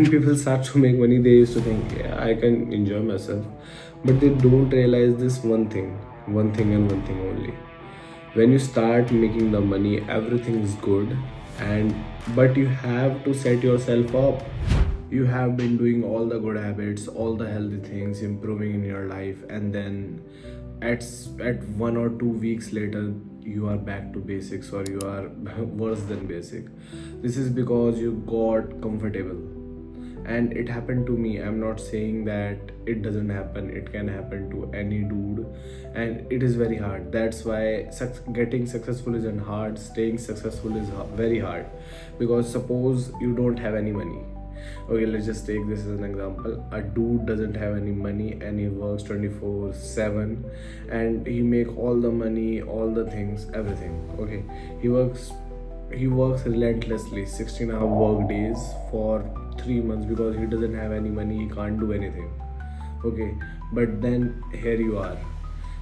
When people start to make money, they used to think, yeah, I can enjoy myself. But they don't realize this one thing and one thing only. When you start making the money, everything is good, and but you have to set yourself up. You have been doing all the good habits, all the healthy things, improving in your life, and then at at 1 or 2 weeks later, you are back to basics, or you are worse than basic. This is because you got comfortable, and it happened to me. I'm not saying that it doesn't happen, it can happen to any dude, and it is very hard. That's why getting successful isn't hard, staying successful is very hard. Because suppose you don't have any money. Okay, let's just take this as an example. A dude doesn't have any money and he works 24/7, and he make all the money, all the things, everything. Okay, he works relentlessly 16-hour work days for 3 months because he doesn't have any money, he can't do anything. Okay, but then here you are,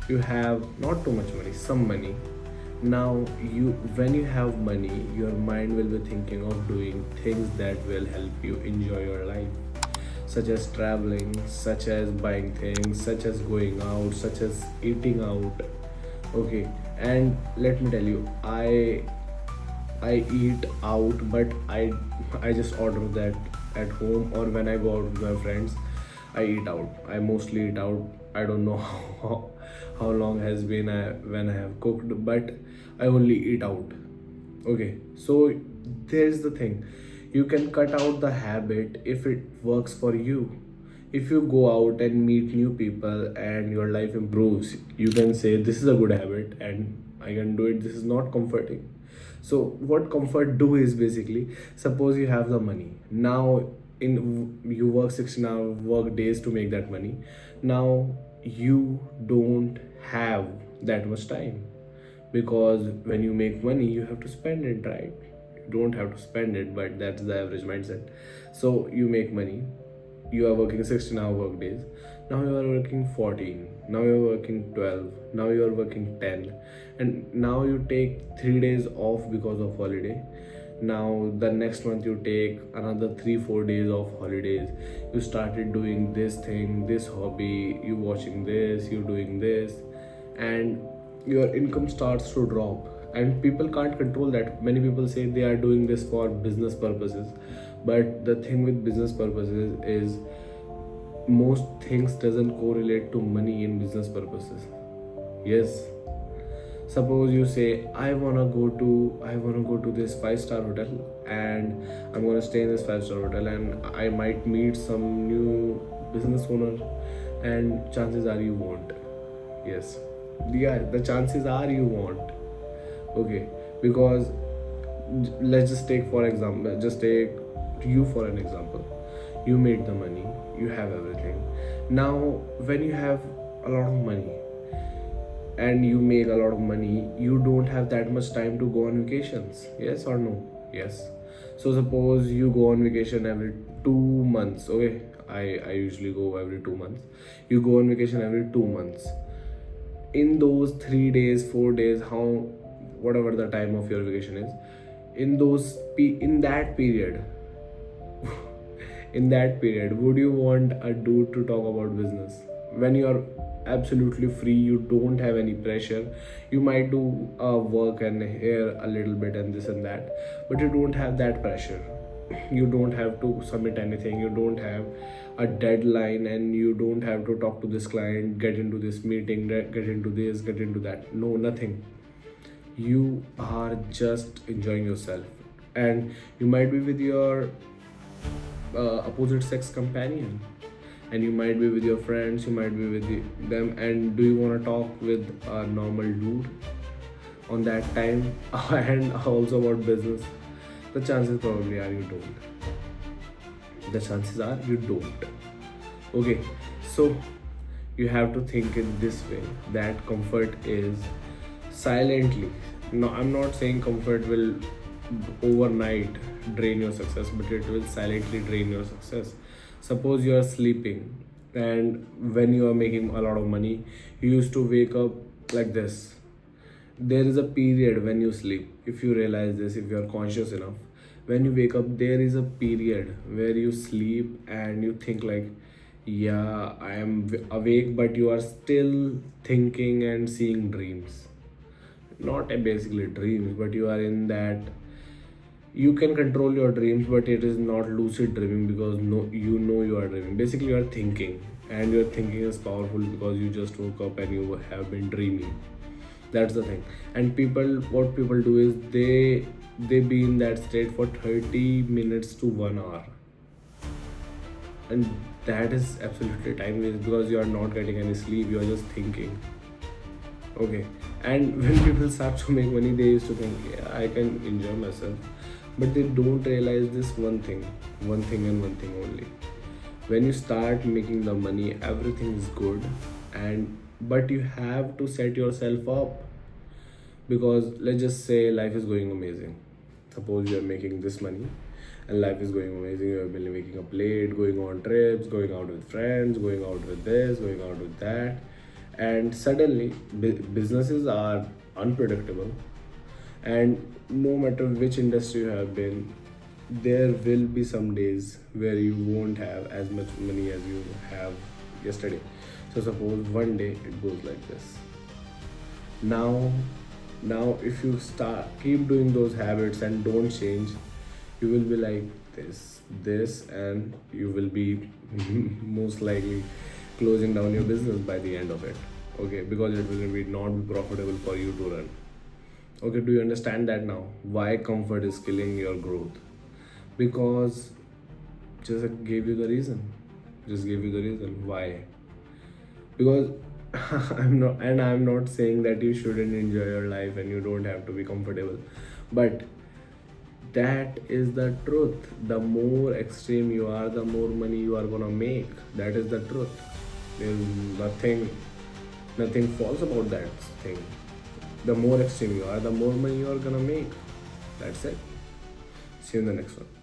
you have not too much money, some money. Now you when you have money, your mind will be thinking of doing things that will help you enjoy your life, such as traveling, such as buying things, such as going out, such as eating out. Okay, and let me tell you, I eat out, but I just order that at home, or when I go out with my friends, I eat out. I mostly eat out. I don't know how long has been when I have cooked, but I only eat out. Okay, so there's the thing. You can cut out the habit if it works for you. If you go out and meet new people and your life improves, you can say, this is a good habit and I can do it. This is not comforting. So what comfort do is basically, suppose you have the money. Now in you work 16-hour work days to make that money. Now you don't have that much time, because when you make money you have to spend it, right? You don't have to spend it, but that's the average mindset. So you make money, you are working 16-hour work days. Now you are working 14, now you are working 12, now you are working 10, and now you take 3 days off because of holiday. Now the next month you take another 3-4 days of holidays. You started doing this thing, this hobby, you watching this, you doing this, and your income starts to drop, and people can't control that. Many people say they are doing this for business purposes, but the thing with business purposes is most things doesn't correlate to money in business purposes. Yes, suppose you say, I want to go to this 5-star hotel, and I'm going to stay in this 5-star hotel, and I might meet some new business owner, and chances are you won't. Yes, yeah, the chances are you won't. Okay, because let's just take for example, just take you for an example. You made the money, you have everything. Now when you have a lot of money and you make a lot of money, you don't have that much time to go on vacations. Yes or no? Yes. So suppose you go on vacation every 2 months. Okay, I usually go every 2 months. You go on vacation every 2 months. In those 3 days, 4 days, how whatever the time of your vacation is, in that period, in that period, would you want a dude to talk about business? When you're absolutely free, you don't have any pressure. You might do work and here a little bit and this and that, but you don't have that pressure. You don't have to submit anything, you don't have a deadline, and you don't have to talk to this client, get into this meeting, get into this, get into that. No, nothing. You are just enjoying yourself, and you might be with your opposite sex companion, and you might be with your friends, you might be with them, and do you want to talk with a normal dude on that time and also about business? The chances probably are you don't. The chances are you don't. Okay, so you have to think in this way, that comfort is silently, no, I'm not saying comfort will overnight drain your success, but it will silently drain your success. Suppose you are sleeping, and when you are making a lot of money, you used to wake up like this. There is a period when you sleep, if you realize this, if you are conscious enough, when you wake up, there is a period where you sleep and you think like, yeah, I am awake, but you are still thinking and seeing dreams. Not basically dreams, but you are in that you can control your dreams, but it is not lucid dreaming, because no, you know you are dreaming. Basically, you are thinking, and your thinking is powerful because you just woke up and you have been dreaming. That's the thing. And people, what people do is they be in that state for 30 minutes to 1 hour, and that is absolutely time waste because you are not getting any sleep. You are just thinking. Okay. And when people start to make money, they used to think, yeah, I can enjoy myself, but they don't realize this one thing and one thing only. When you start making the money, everything is good, and but you have to set yourself up, because let's just say life is going amazing. Suppose you are making this money and life is going amazing. You have been making a plate, going on trips, going out with friends, going out with this, going out with that, and suddenly businesses are unpredictable. And no matter which industry you have been, there will be some days where you won't have as much money as you have yesterday. So suppose one day it goes like this. Now now if you start keep doing those habits and don't change, you will be like this, and you will be most likely closing down your business by the end of it. Okay, because it will be not be profitable for you to run. Okay, do you understand that now? Why comfort is killing your growth? Because just gave you the reason. Just gave you the reason why. Because I'm not saying that you shouldn't enjoy your life and you don't have to be comfortable, but that is the truth. The more extreme you are, the more money you are gonna make. That is the truth. There's nothing false about that thing. The more extreme you are, the more money you are gonna make. That's it. See you in the next one.